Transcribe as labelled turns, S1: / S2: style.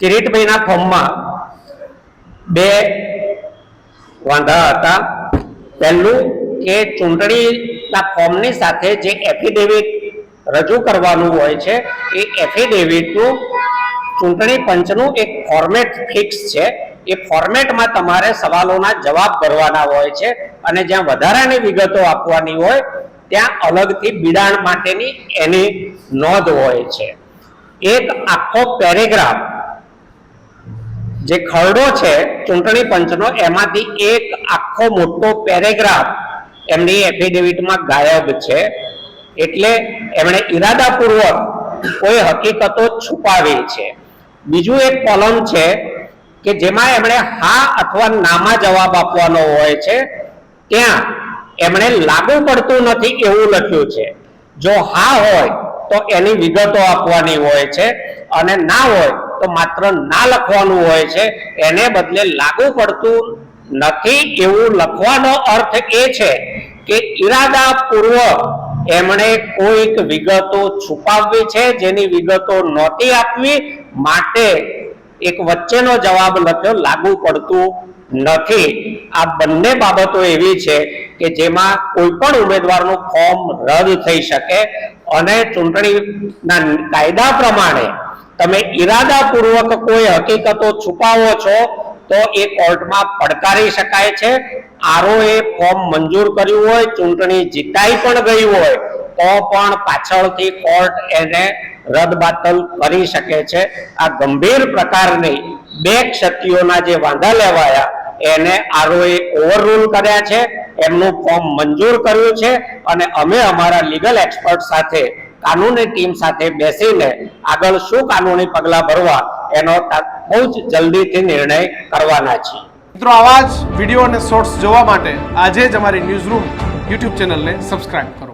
S1: કિરીટભાઈના ફોર્મમાં બે વાંધા હતા। પહેલું કે ચૂંટણીના ફોર્મની સાથે જે એફિડેવિટ રજૂ કરવાનું હોય છે એ એફિડેવિટનું ચૂંટણી પંચનું એક ફોર્મેટ ફિક્સ છે। એ ફોર્મેટમાં તમારે સવાલોના જવાબ ભરવાના હોય છે અને જ્યાં વધારાની વિગતો આપવાની હોય ત્યાં અલગથી બિડાણ માટેની એની નોંધ હોય છે। એક આખો પેરેગ્રાફ જે ખરડો છે ચૂંટણી પંચનો એમાંથી એક આખો મોટો પેરેગ્રાફ એમની એફિડેવિટમાં ગાયબ છે। એટલે એમણે ઈરાદાપૂર્વક કોઈ હકીકતો છુપાવી છે। બીજું એક કોલમ છે કે જેમાં એમણે હા અથવા નામાં જવાબ આપવાનો હોય છે, ત્યાં એમણે લાગુ પડતું નથી એવું લખ્યું છે। જો હા હોય તો એની વિગતો આપવાની હોય છે અને ના હોય તો માત્ર ના લખવાનું હોય છે। એને બદલે લાગુ પડતું નથી એવું લખવાનો અર્થ એ છે કે ઈરાદાપૂર્વક એમણે કોઈક વિગતો છુપાવવી છે જેની વિગતો નહોતી આપવી, માટે એક વચ્ચેનો જવાબ લખ્યો લાગુ પડતું નથી। આ બંને બાબતો એવી છે કે જેમાં કોઈ પણ ઉમેદવારનું ફોર્મ રદ થઈ શકે અને ચૂંટણીના કાયદા પ્રમાણે તમે ઈરાદાપૂર્વક કોઈ હકીકતો છુપાવો છો તો એ કોર્ટમાં પડકારી શકાય છે। આરઓએ ફોર્મ મંજૂર કર્યું હોય, ચૂંટણી જીતાઈ પણ ગઈ હોય તો પણ પાછળથી કોર્ટ એને રદબાતલ કરી શકે છે। આ ગંભીર પ્રકારની બે ક્ષતિઓના જે વાંધા લેવાયા એને આરઓએ ઓવરરૂલ કર્યા છે, એમનું ફોર્મ મંજૂર કર્યું છે અને અમે અમારા લીગલ એક્સપર્ટ સાથે કાનૂની ટીમ સાથે બેસીને આગળ શું કાનૂની પગલાં ભરવા એનો બહુ જ જલ્દીથી નિર્ણય કરવાના છીએ।
S2: મિત્રો, આવા જ વિડીયો અને શોર્ટ્સ જોવા માટે આજે જ અમારી ન્યૂઝ રૂમ યુટ્યુબ ચેનલને સબસ્ક્રાઇબ કરો।